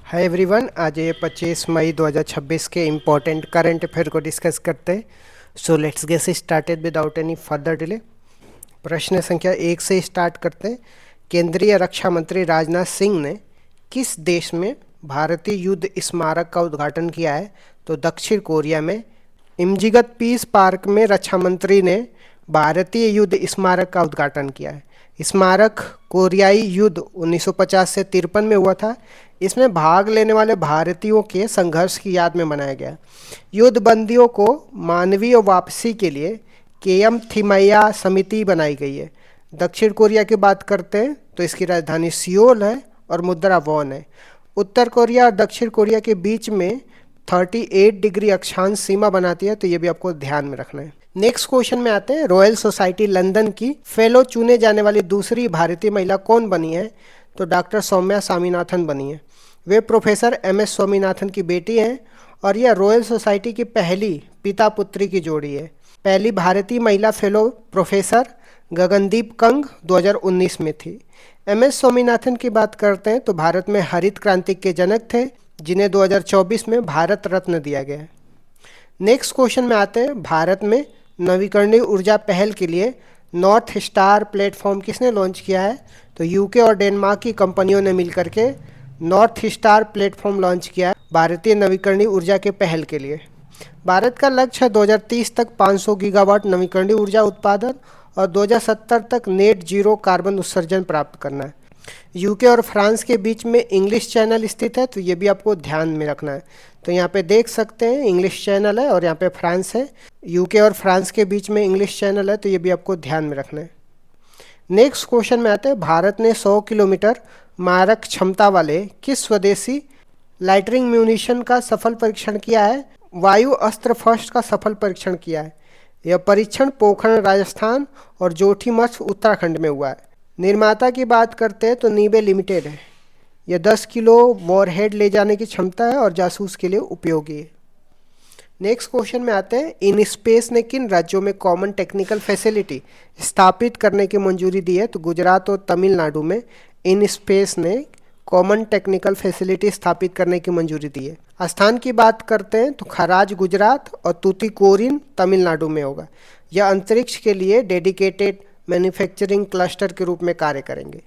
Hi everyone, आज ये 25 मई 2026 के इम्पोर्टेंट करंट अफेयर को डिस्कस करते हैं। So let's get started without any further delay. प्रश्न संख्या 1 से स्टार्ट करते हैं। केंद्रीय रक्षा मंत्री राजनाथ सिंह ने किस देश में भारतीय युद्ध स्मारक का उद्घाटन किया है? तो दक्षिण कोरिया में इमजिगत पीस पार्क में रक्षा मंत्री ने भारतीय युद्ध स्मारक का उद्घाटन किया है। स्मारक कोरियाई युद्ध 1950 से 53 में हुआ था। इसमें भाग लेने वाले भारतीयों के संघर्ष की याद में बनाया गया। युद्ध बंदियों को मानवीय वापसी के लिए केएम थिमैया समिति बनाई गई है। दक्षिण कोरिया की बात करते हैं तो इसकी राजधानी सियोल है और मुद्रा वॉन है। उत्तर कोरिया और दक्षिण कोरिया के बीच में 38 डिग्री अक्षांश सीमा बनाती है, तो ये भी आपको ध्यान में रखना है। नेक्स्ट क्वेश्चन में आते हैं। रॉयल सोसाइटी लंदन की फेलो चुने जाने वाली दूसरी भारतीय महिला कौन बनी है? तो डॉक्टर सौम्या स्वामीनाथन बनी है। वे प्रोफेसर एमएस स्वामीनाथन की बेटी हैं और यह रॉयल सोसाइटी की पहली पिता पुत्री की जोड़ी है। पहली भारतीय महिला फेलो प्रोफेसर गगनदीप कंग 2019 में थी। एमएस स्वामीनाथन की बात करते हैं तो भारत में हरित क्रांति के जनक थे, जिन्हें 2024 में भारत रत्न दिया गया है। नेक्स्ट क्वेश्चन में आते हैं। भारत में नवीकरणीय ऊर्जा पहल के लिए नॉर्थ स्टार प्लेटफॉर्म किसने लॉन्च किया है? तो यूके और डेनमार्क की कंपनियों ने मिलकर के नॉर्थ स्टार प्लेटफॉर्म लॉन्च किया है भारतीय नवीकरणीय ऊर्जा के पहल के लिए। भारत का लक्ष्य है 2030 तक 500 गीगावाट नवीकरणीय ऊर्जा उत्पादन और 2070 तक नेट जीरो कार्बन उत्सर्जन प्राप्त करना है। यूके और फ्रांस के बीच में इंग्लिश चैनल स्थित है, तो ये भी आपको ध्यान में रखना है। तो यहाँ पे देख सकते हैं इंग्लिश चैनल है और यहाँ पे फ्रांस है। यूके और फ्रांस के बीच में इंग्लिश चैनल है, तो ये भी आपको ध्यान में रखना है। नेक्स्ट क्वेश्चन में आते हैं। भारत ने 100 किलोमीटर मारक क्षमता वाले किस स्वदेशी लाइटरिंग म्यूनिशन का सफल परीक्षण किया है? वायु अस्त्र फर्स्ट का सफल परीक्षण किया है। यह परीक्षण पोखरण राजस्थान और जोशीमठ उत्तराखंड में हुआ है। निर्माता की बात करते हैं तो नीबे लिमिटेड है। यह 10 किलो वॉरहेड ले जाने की क्षमता है और जासूस के लिए उपयोगी है। नेक्स्ट क्वेश्चन में आते हैं। इन स्पेस ने किन राज्यों में कॉमन टेक्निकल फैसिलिटी स्थापित करने की मंजूरी दी है? तो गुजरात और तमिलनाडु में इन स्पेस ने कॉमन टेक्निकल फैसिलिटी स्थापित करने की मंजूरी दी है। स्थान की बात करते हैं तो खराज गुजरात और तूतीकोरिन तमिलनाडु में होगा। यह अंतरिक्ष के लिए डेडिकेटेड मैन्युफैक्चरिंग क्लस्टर के रूप में कार्य करेंगे।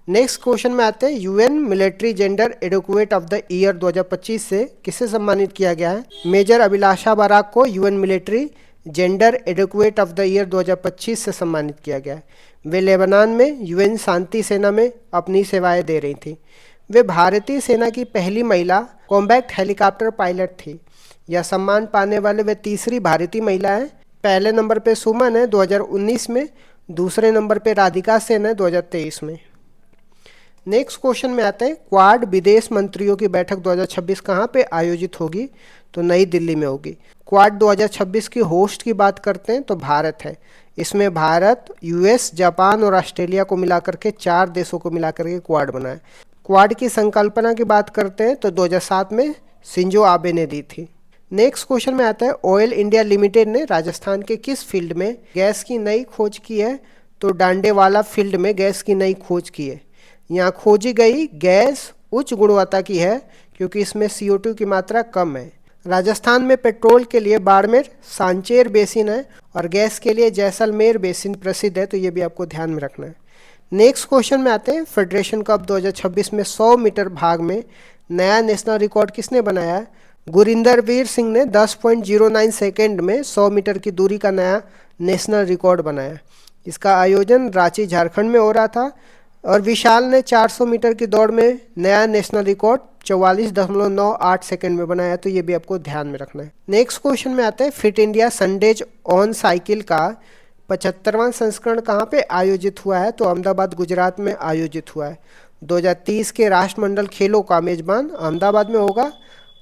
नेक्स्ट क्वेश्चन में आते हैं। UN military gender advocate of the year 2025 से किसे सम्मानित किया गया है? मेजर अभिलाषा बराक को UN military gender advocate of the year 2025 से सम्मानित किया गया है। वे लेबनान में यूएन शांति सेना में अपनी सेवाएं दे रही थी। वे भारतीय सेना की पहली महिला कॉम्बैट हेलीकॉप्टर पायलट थी। यह सम्मान पाने वाले वे तीसरी भारतीय महिला हैं। पहले नंबर पे सुमन है 2019 में, दूसरे नंबर पे राधिका सेन है 2023 में। नेक्स्ट क्वेश्चन में आते हैं। क्वाड विदेश मंत्रियों की बैठक 2026 कहाँ पे आयोजित होगी? तो नई दिल्ली में होगी। क्वाड 2026 की होस्ट की बात करते हैं तो भारत है। इसमें भारत, यूएस, जापान और ऑस्ट्रेलिया को मिलाकर के 4 देशों को मिलाकर के क्वाड बना है। क्वाड की संकल्पना की बात करते हैं तो 2007 में शिंजो आबे ने दी थी। नेक्स्ट क्वेश्चन में आता है। ऑयल इंडिया लिमिटेड ने राजस्थान के किस फील्ड में गैस की नई खोज की है? तो डांडेवाला फील्ड में गैस की नई खोज की है। यहाँ खोजी गई गैस उच्च गुणवत्ता की है क्योंकि इसमें CO2 की मात्रा कम है। राजस्थान में पेट्रोल के लिए बाड़मेर सांचेर बेसिन है और गैस के लिए जैसलमेर बेसिन प्रसिद्ध है, तो ये भी आपको ध्यान में रखना है। नेक्स्ट क्वेश्चन में आते हैं। फेडरेशन कप 2026 में 100 मीटर भाग में नया नेशनल रिकॉर्ड किसने बनाया है? गुरिंदर वीर सिंह ने 10.09 सेकेंड में 100 मीटर की दूरी का नया नेशनल रिकॉर्ड बनाया। इसका आयोजन रांची झारखंड में हो रहा था और विशाल ने 400 मीटर की दौड़ में नया नेशनल रिकॉर्ड 44.98 सेकेंड में बनाया, तो ये भी आपको ध्यान में रखना है। नेक्स्ट क्वेश्चन में आते हैं। Fit India Sundays on cycle का 75वां संस्करण कहाँ पे आयोजित हुआ है? तो अहमदाबाद गुजरात में आयोजित हुआ है। 2030 के राष्ट्रमंडल खेलों का मेजबान अहमदाबाद में होगा।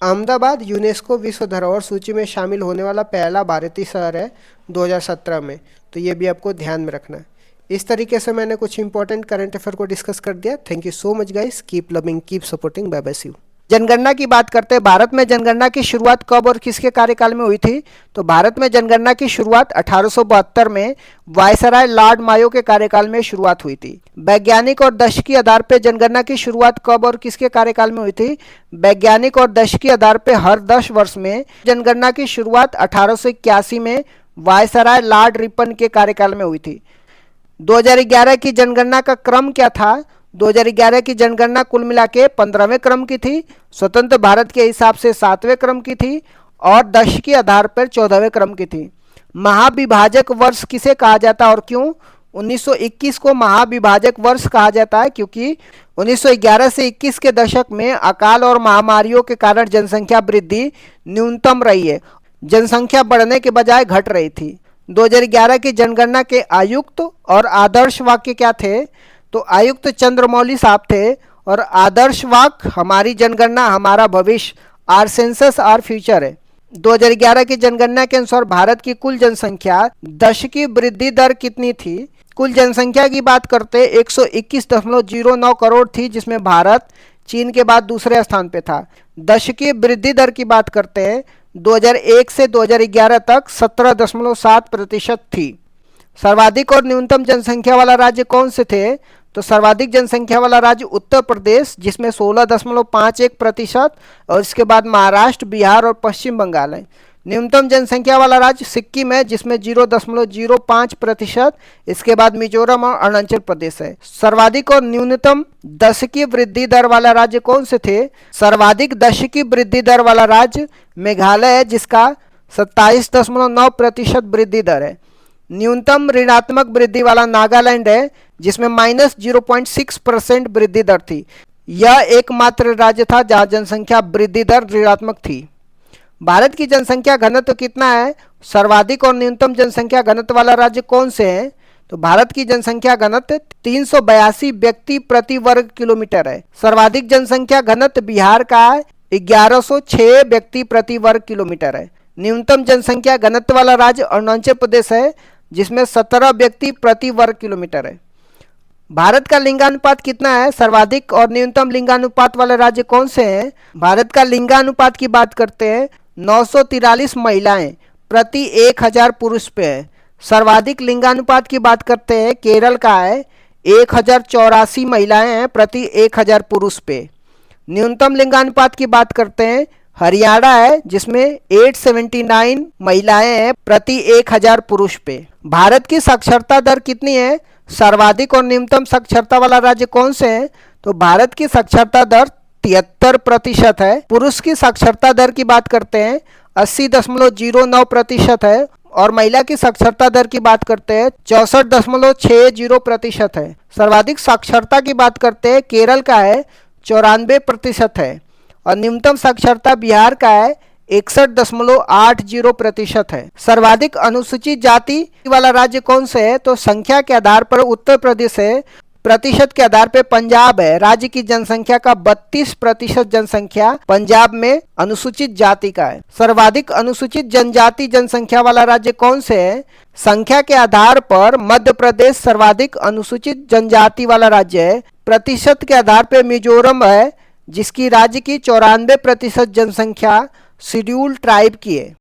अहमदाबाद यूनेस्को विश्व धरोहर सूची में शामिल होने वाला पहला भारतीय शहर है 2017 में, तो ये भी आपको ध्यान में रखना है। इस तरीके से मैंने कुछ इंपॉर्टेंट करंट अफेयर को डिस्कस कर दिया। Thank you so much guys. Keep loving, keep supporting. Bye bye, see you. जनगणना की बात करते हैं, भारत में जनगणना की शुरुआत कब और किसके कार्यकाल में हुई थी? तो भारत में जनगणना की शुरुआत 1872 में वायसराय लॉर्ड मायो के कार्यकाल में शुरुआत हुई थी। वैज्ञानिक और दशकीय आधार पर जनगणना की शुरुआत कब और किसके कार्यकाल में हुई थी? वैज्ञानिक और दशकीय आधार पर हर 10 वर्ष में जनगणना की शुरुआत 1881 में वायसराय लॉर्ड रिपन के कार्यकाल में हुई थी। 2011 की जनगणना का क्रम क्या था? 2011 की जनगणना कुल मिला के 15वें क्रम की थी, स्वतंत्र भारत के हिसाब से 7वें क्रम की थी और दशकीय आधार पर 14वें क्रम की थी। महाविभाजक वर्ष किसे कहा जाता है और क्यों? 1921 को महाविभाजक वर्ष कहा जाता है क्योंकि 1911 से 21 के दशक में अकाल और महामारियों के कारण जनसंख्या वृद्धि न्यूनतम रही है, जनसंख्या बढ़ने के बजाय घट रही थी। 2011 की जनगणना के आयुक्त और आदर्श वाक्य क्या थे? तो आयुक्त चंद्रमौली साहब थे और आदर्श वाक्य हमारी जनगणना हमारा भविष्य, आर सेंसस आर फ्यूचर है। 2011 की जनगणना के अनुसार भारत की कुल जनसंख्या दशकीय वृद्धि दर कितनी थी? कुल जनसंख्या की बात करते 121.09 करोड़ थी, जिसमें भारत चीन के बाद दूसरे स्थान पे था। दशकीय वृद्धि दर की बात करते हैं 2001 से 2011 तक 17.7% थी। सर्वाधिक और न्यूनतम जनसंख्या वाला राज्य कौन से थे? तो सर्वाधिक जनसंख्या वाला राज्य उत्तर प्रदेश, जिसमें 16.51% और इसके बाद महाराष्ट्र, बिहार और पश्चिम बंगाल है। न्यूनतम जनसंख्या वाला राज्य सिक्किम है, जिसमें 0.05%, इसके बाद मिजोरम और अरुणाचल प्रदेश है। सर्वाधिक और न्यूनतम दशकीय वृद्धि दर वाला राज्य कौन से थे? सर्वाधिक दशकीय वृद्धि दर वाला राज्य मेघालय है, जिसका 27.9% वृद्धि दर है। न्यूनतम ऋणात्मक वृद्धि वाला नागालैंड है, जिसमें -0.6% वृद्धि दर थी। यह एकमात्र राज्य था जहां जनसंख्या वृद्धि दर ऋणात्मक थी। भारत की जनसंख्या घनत्व कितना है? सर्वाधिक और न्यूनतम जनसंख्या घनत्व वाला राज्य कौन से हैं? तो भारत की जनसंख्या घनत्व 382 व्यक्ति प्रति वर्ग किलोमीटर है। सर्वाधिक जनसंख्या घनत्व बिहार का है, 1106 व्यक्ति प्रति वर्ग किलोमीटर है। न्यूनतम जनसंख्या घनत्व वाला राज्य अरुणाचल प्रदेश है, जिसमें 17 व्यक्ति प्रति वर्ग किलोमीटर है। भारत का लिंगानुपात कितना है? सर्वाधिक और न्यूनतम लिंगानुपात वाले राज्य कौन से हैं? भारत का लिंगानुपात की बात करते हैं 943 महिलाएं प्रति 1000 पुरुष पे है। सर्वाधिक लिंगानुपात की बात करते हैं केरल का है, 1084 महिलाएं हैं प्रति 1000 पुरुष पे। न्यूनतम लिंगानुपात की बात करते हैं हरियाणा है, जिसमें 879 महिलाएं हैं प्रति 1000 पुरुष पे। भारत की साक्षरता दर कितनी है? सर्वाधिक और न्यूनतम साक्षरता वाला राज्य कौन से हैं? तो भारत की साक्षरता दर 73% है। पुरुष की साक्षरता दर की बात करते हैं 80.09% है और महिला की साक्षरता दर की बात करते हैं 64.60% है। सर्वाधिक साक्षरता की बात करते हैं केरल का है, 94% है और न्यूनतम साक्षरता बिहार का है, 61.80% है। सर्वाधिक अनुसूचित जाति वाला राज्य कौन से है? तो संख्या के आधार पर उत्तर प्रदेश है, प्रतिशत के आधार पर पंजाब है। राज्य की जनसंख्या का 32% जनसंख्या पंजाब में अनुसूचित जाति का है। सर्वाधिक अनुसूचित जनजाति जनसंख्या वाला राज्य कौन से है? संख्या के आधार पर मध्य प्रदेश सर्वाधिक अनुसूचित जनजाति वाला राज्य है। प्रतिशत के आधार पर मिजोरम है, जिसकी राज्य की 94% जनसंख्या शेड्यूल ट्राइब की है।